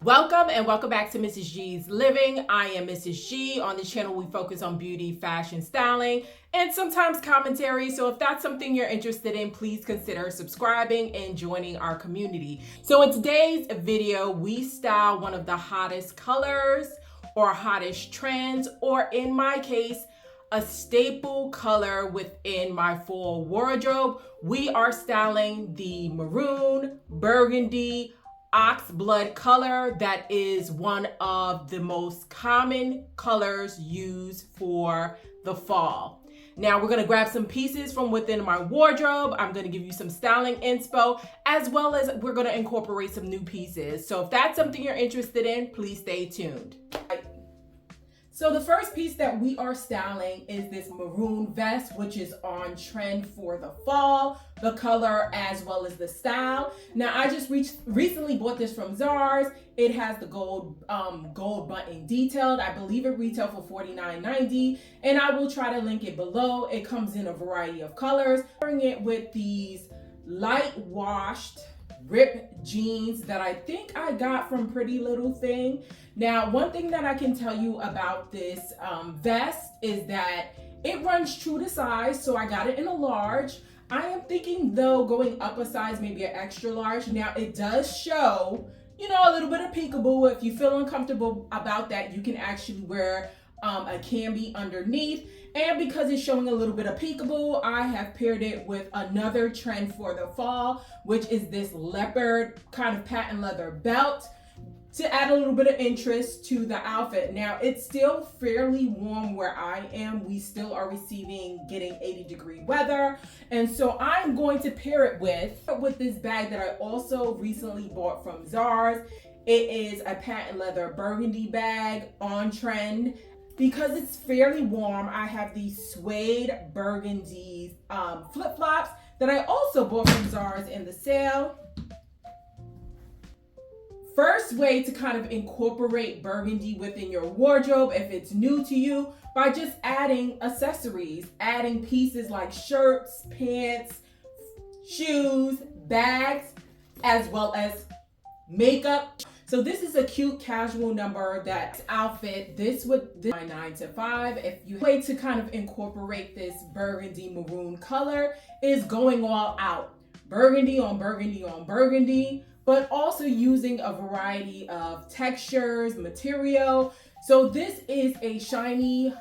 Welcome back to Mrs. G's Living. I am Mrs. G. On this channel, we focus on beauty, fashion, styling, and sometimes commentary. So if that's something you're interested in, please consider subscribing and joining our community. So in today's video, we style one of the hottest colors or hottest trends, or in my case, a staple color within my fall wardrobe. We are styling the maroon, burgundy, ox blood color that is one of the most common colors used for the fall. Now we're going to grab some pieces from within my wardrobe. I'm going to give you some styling inspo, as well as we're going to incorporate some new pieces. So if that's something you're interested in, please stay tuned. So the first piece that we are styling is this maroon vest, which is on trend for the fall, the color as well as the style. Now I just recently bought this from Zara's. It has the gold button detailed. I believe it retailed for $49.90, and I will try to link it below. It comes in a variety of colors. Wearing it with these light washed ripped jeans that I think I got from Pretty Little Thing. Now, one thing that I can tell you about this vest is that it runs true to size, so I got it in a large. I am thinking though going up a size, maybe an extra large. Now it does show, a little bit of peekaboo. If you feel uncomfortable about that, you can actually wear a cami underneath. And because it's showing a little bit of peekaboo, I have paired it with another trend for the fall, which is this leopard kind of patent leather belt to add a little bit of interest to the outfit. Now it's still fairly warm where I am. We still are getting 80-degree weather. And so I'm going to pair it with this bag that I also recently bought from Zara's. It is a patent leather burgundy bag on trend. Because it's fairly warm, I have these suede burgundy flip-flops that I also bought from Zara's in the sale. First way to kind of incorporate burgundy within your wardrobe, if it's new to you, by just adding accessories, adding pieces like shirts, pants, shoes, bags, as well as makeup. So this is a cute casual number that outfit. This my 9 to 5. If you way to kind of incorporate this burgundy maroon color is going all out. Burgundy on burgundy on burgundy, but also using a variety of textures, material. So this is a shiny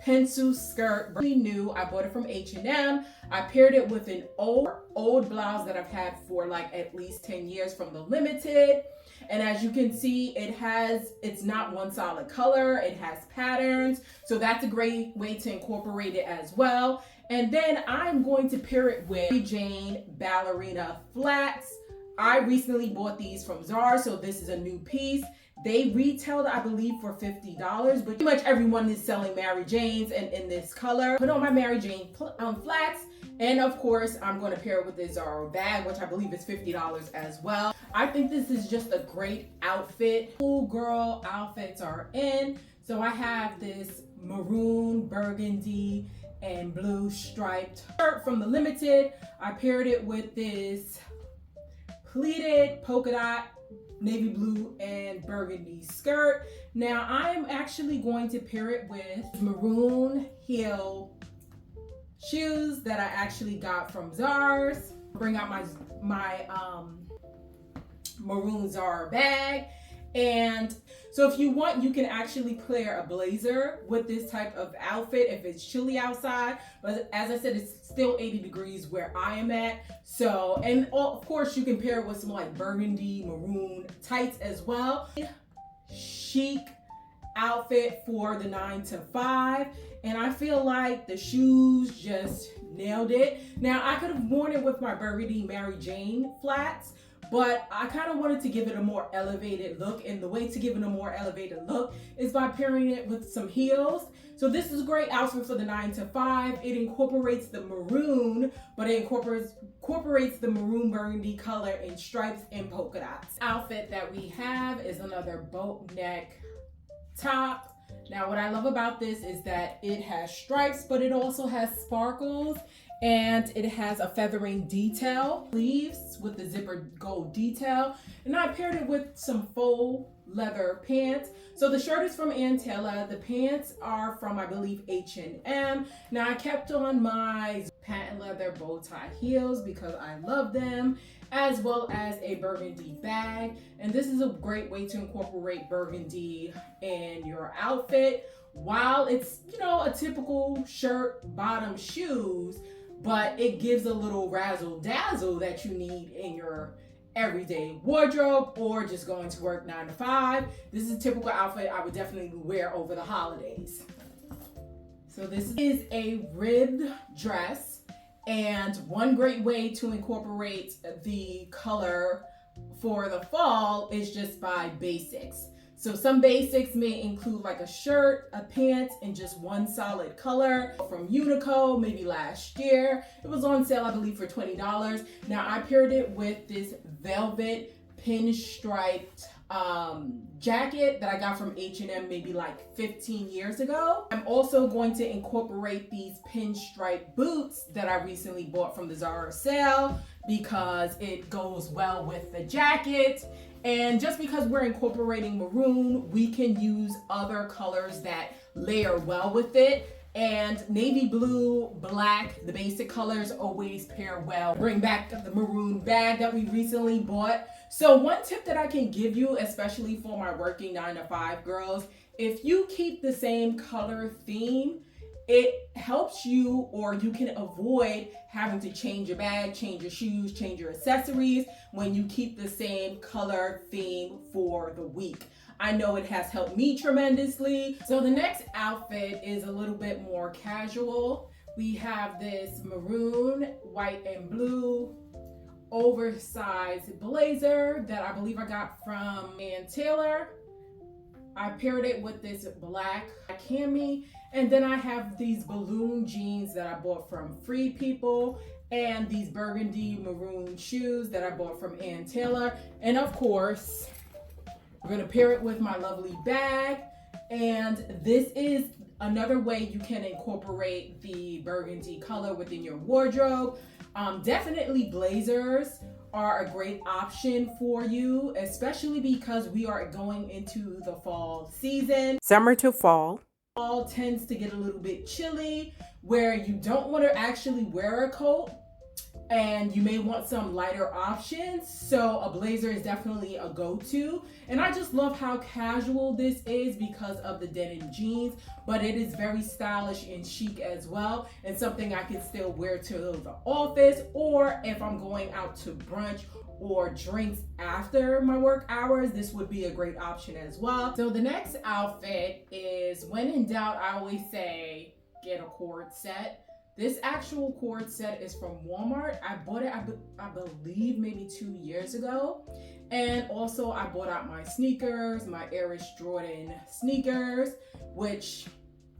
pencil skirt, really new. I bought it from H&M. I paired it with an old blouse that I've had for like at least 10 years from the Limited. And as you can see, it's not one solid color. It has patterns. So that's a great way to incorporate it as well. And then I'm going to pair it with Mary Jane ballerina flats. I recently bought these from Zara, so this is a new piece. They retailed, I believe, for $50, but pretty much everyone is selling Mary Janes in this color. Put on my Mary Jane flats, and of course, I'm going to pair it with this Zara bag, which I believe is $50 as well. I think this is just a great outfit. Cool girl outfits are in. So I have this maroon, burgundy, and blue striped shirt from the Limited. I paired it with this pleated polka dot navy blue and burgundy skirt. Now I'm actually going to pair it with maroon heel shoes that I actually got from Zara's. Bring out my maroon Zara bag. And so if you want, you can actually pair a blazer with this type of outfit if it's chilly outside. But as I said, it's still 80 degrees where I am at. So, and of course you can pair it with some like burgundy, maroon tights as well. Chic outfit for the 9 to 5. And I feel like the shoes just nailed it. Now I could have worn it with my burgundy Mary Jane flats, but I kind of wanted to give it a more elevated look, and the way to give it a more elevated look is by pairing it with some heels. So this is a great outfit for the 9 to 5. It incorporates the maroon, but it incorporates the maroon burgundy color in stripes and polka dots. Outfit that we have is another boat neck top. Now what I love about this is that it has stripes, but it also has sparkles. and it has a feathering detail, sleeves with the zipper gold detail, and I paired it with some faux leather pants. So the shirt is from Ann Taylor, the pants are from, I believe, H&M. Now I kept on my patent leather bow tie heels because I love them, as well as a burgundy bag. And this is a great way to incorporate burgundy in your outfit while it's, you know, a typical shirt, bottom, shoes, but it gives a little razzle dazzle that you need in your everyday wardrobe or just going to work 9 to 5. This is a typical outfit I would definitely wear over the holidays. So this is a ribbed dress, and one great way to incorporate the color for the fall is just by basics. So some basics may include like a shirt, a pants, and just one solid color from Uniqlo, maybe last year. It was on sale, I believe, for $20. Now I paired it with this velvet pinstriped jacket that I got from H&M maybe like 15 years ago. I'm also going to incorporate these pinstripe boots that I recently bought from the Zara sale because it goes well with the jacket. And just because we're incorporating maroon, we can use other colors that layer well with it. And navy blue, black, the basic colors always pair well. Bring back the maroon bag that we recently bought. So one tip that I can give you, especially for my working 9 to 5 girls, if you keep the same color theme, it helps you, or you can avoid having to change your bag, change your shoes, change your accessories when you keep the same color theme for the week. I know it has helped me tremendously. So the next outfit is a little bit more casual. We have this maroon, white, and blue oversized blazer that I believe I got from Ann Taylor. I paired it with this black cami, and then I have these balloon jeans that I bought from Free People, and these burgundy maroon shoes that I bought from Ann Taylor. And of course, we're gonna pair it with my lovely bag. And this is another way you can incorporate the burgundy color within your wardrobe. Definitely blazers are a great option for you, especially because we are going into the fall season. Summer to fall. Fall tends to get a little bit chilly where you don't want to actually wear a coat and you may want some lighter options. So a blazer is definitely a go-to. And I just love how casual this is because of the denim jeans, but it is very stylish and chic as well, and something I can still wear to the office, or if I'm going out to brunch or drinks after my work hours, this would be a great option as well. So the next outfit is, when in doubt, I always say get a cord set. This actual cord set is from Walmart. I bought it, I believe, maybe 2 years ago. And also I bought out my sneakers, my Irish Jordan sneakers, which,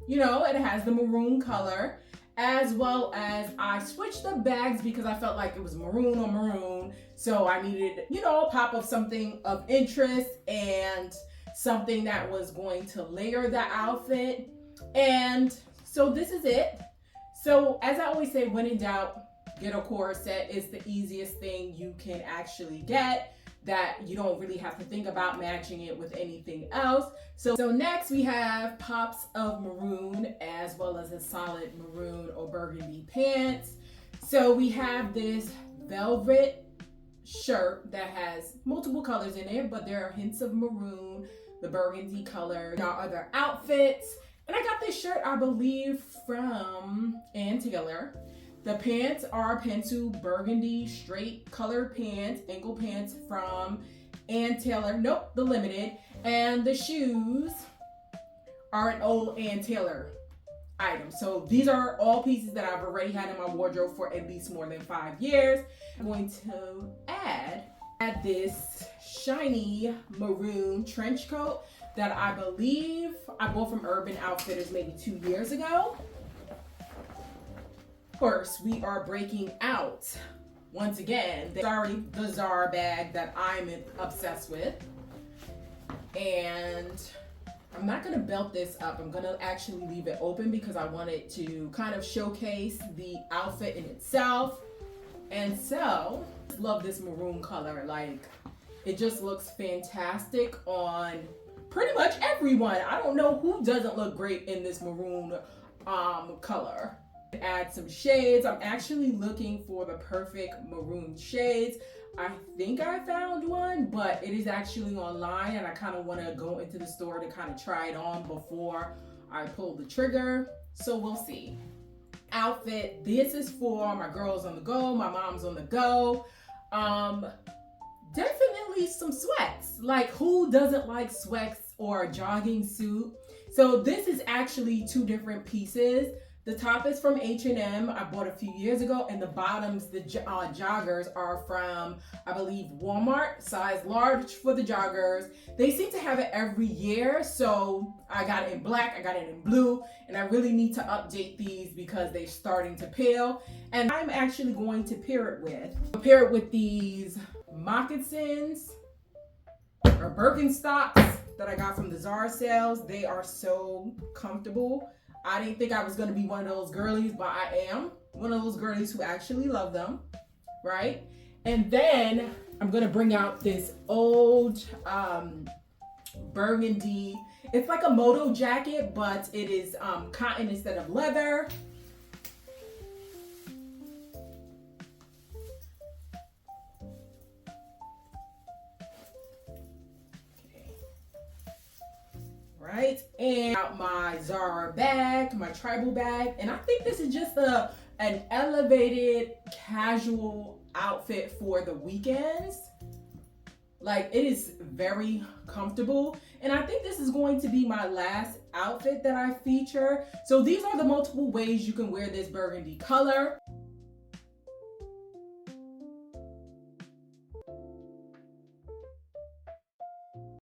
you know, it has the maroon color, as well as I switched the bags because I felt like it was maroon on maroon. So I needed, you know, a pop of something of interest and something that was going to layer the outfit. And so this is it. So as I always say, when in doubt, get a cord set. It's the easiest thing you can actually get, that you don't really have to think about matching it with anything else. So next we have pops of maroon, as well as a solid maroon or burgundy pants. So we have this velvet shirt that has multiple colors in it, but there are hints of maroon, the burgundy color, our other outfits. And I got this shirt, I believe, from Ann Taylor. The pants are pencil burgundy straight color pants, ankle pants from Ann Taylor. Nope, the limited. And the shoes are an old Ann Taylor item. So these are all pieces that I've already had in my wardrobe for at least more than 5 years. I'm going to add this shiny maroon trench coat that I believe I bought from Urban Outfitters maybe 2 years ago. Of course, we are breaking out, once again, the Zara bag that I'm obsessed with. And I'm not gonna belt this up. I'm gonna actually leave it open because I want it to kind of showcase the outfit in itself. And so, love this maroon color. Like, it just looks fantastic on pretty much everyone. I don't know who doesn't look great in this maroon color. Add some shades. I'm actually looking for the perfect maroon shades. I think I found one, but it is actually online, and I kind of want to go into the store to kind of try it on before I pull the trigger. So we'll see. Outfit. This is for my girls on the go, my mom's on the go. Definitely some sweats. Like, who doesn't like sweats or a jogging suit? So this is actually two different pieces. The top is from H&M. I bought a few years ago, and the bottoms, the joggers, are from, I believe, Walmart, size large for the joggers. They seem to have it every year, so I got it in black, I got it in blue, and I really need to update these because they're starting to peel. And I'm actually going to pair it with these moccasins or Birkenstocks that I got from the Zara sales. They are so comfortable. I didn't think I was going to be one of those girlies, but I am one of those girlies who actually love them, right? And then I'm going to bring out this old burgundy. It's like a moto jacket, but it is cotton instead of leather. Right, and out my Zara bag, my tribal bag, and I think this is just an elevated casual outfit for the weekends. Like, it is very comfortable, and I think this is going to be my last outfit that I feature. So these are the multiple ways you can wear this burgundy color.